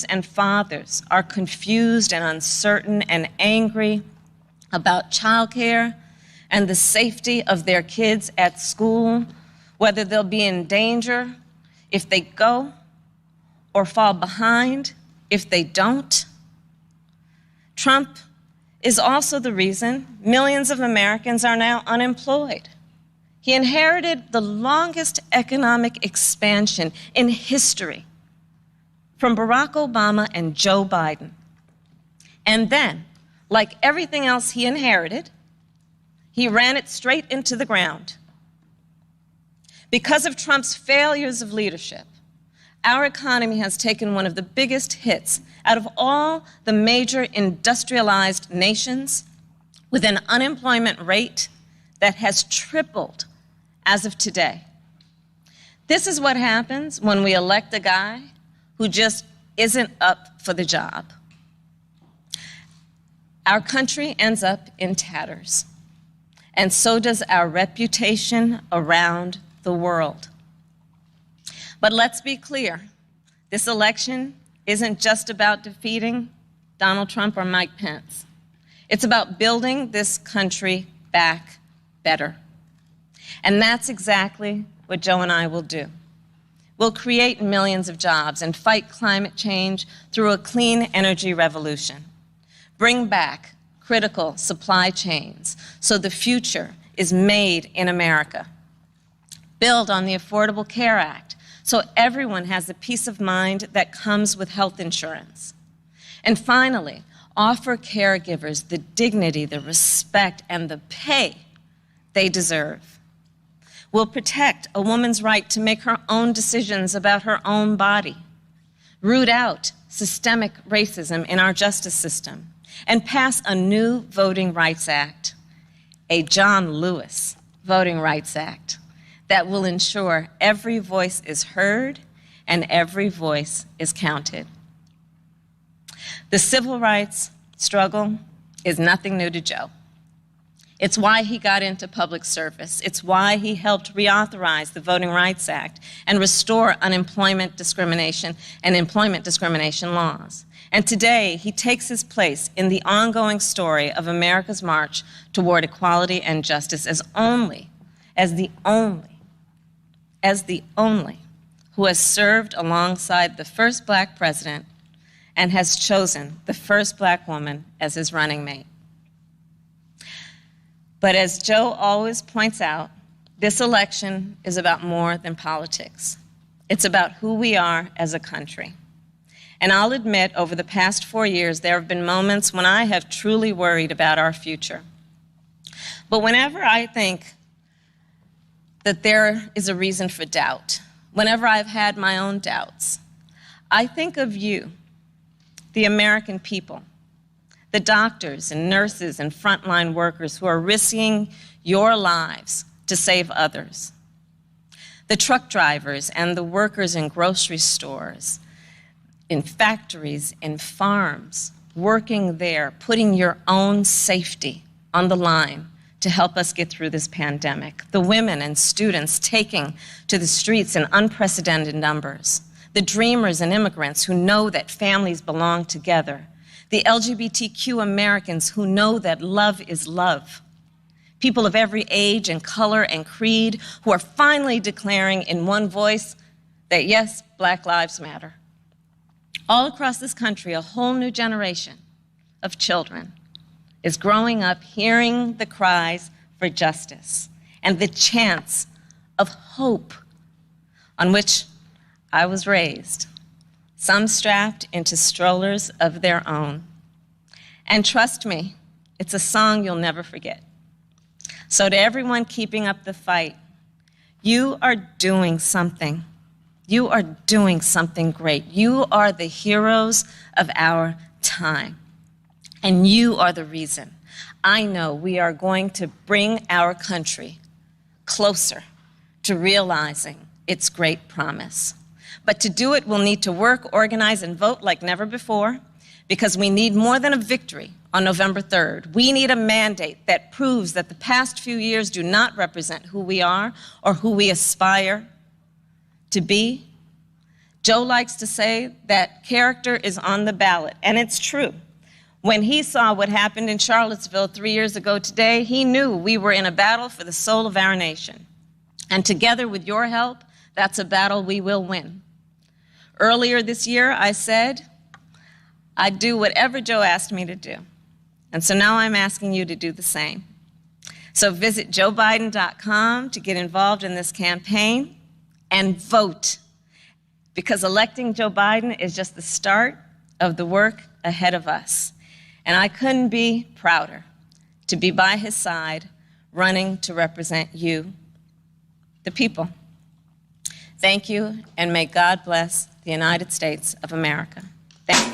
and fathers are confused and uncertain and angry about childcare and the safety of their kids at school, whether they'll be in danger if they go or fall behind if they don't. Trump is also the reason millions of Americans are now unemployed. He inherited the longest economic expansion in history from Barack Obama and Joe Biden. And then, like everything else he inherited, he ran it straight into the ground. Because of Trump's failures of leadership, our economy has taken one of the biggest hits out of all the major industrialized nations, with an unemployment rate that has tripled as of today. This is what happens when we elect a guy who just isn't up for the job. Our country ends up in tatters, and so does our reputation around the world. But let's be clear, this election isn't just about defeating Donald Trump or Mike Pence. It's about building this country back better. And that's exactly what Joe and I will do. We'll create millions of jobs and fight climate change through a clean energy revolution. Bring back critical supply chains so the future is made in America. Build on the Affordable Care Act so everyone has the peace of mind that comes with health insurance. And finally, offer caregivers the dignity, the respect, and the pay they deserve. We'll protect a woman's right to make her own decisions about her own body, root out systemic racism in our justice system, and pass a new Voting Rights Act, a John Lewis Voting Rights Act, that will ensure every voice is heard and every voice is counted. The civil rights struggle is nothing new to Joe. It's why he got into public service. It's why he helped reauthorize the Voting Rights Act and restore unemployment discrimination and employment discrimination laws. And today, he takes his place in the ongoing story of America's march toward equality and justice as the only who has served alongside the first black president and has chosen the first black woman as his running mate. But as Joe always points out, this election is about more than politics. It's about who we are as a country. And I'll admit, over the past 4 years, there have been moments when I have truly worried about our future. But whenever I think that there is a reason for doubt, whenever I've had my own doubts, I think of you, the American people, the doctors and nurses and frontline workers who are risking your lives to save others, the truck drivers and the workers in grocery stores, in factories, in farms, working there, putting your own safety on the line to help us get through this pandemic, the women and students taking to the streets in unprecedented numbers, the dreamers and immigrants who know that families belong together, the LGBTQ Americans who know that love is love, people of every age and color and creed who are finally declaring in one voice that yes, Black lives matter. All across this country, a whole new generation of children is growing up hearing the cries for justice and the chants of hope on which I was raised, some strapped into strollers of their own. And trust me, it's a song you'll never forget. So to everyone keeping up the fight, you are doing something. You are doing something great. You are the heroes of our time. And you are the reason I know we are going to bring our country closer to realizing its great promise. But to do it, we'll need to work, organize, and vote like never before, because we need more than a victory on November 3rd. We need a mandate that proves that the past few years do not represent who we are or who we aspire to be. Joe likes to say that character is on the ballot, and it's true. When he saw what happened in Charlottesville 3 years ago today, he knew we were in a battle for the soul of our nation. And together with your help, that's a battle we will win. Earlier this year, I said I'd do whatever Joe asked me to do. And so now I'm asking you to do the same. So visit joebiden.com to get involved in this campaign and vote, because electing Joe Biden is just the start of the work ahead of us. And I couldn't be prouder to be by his side, running to represent you, the people. Thank you, and may God bless the United States of America. Thank you.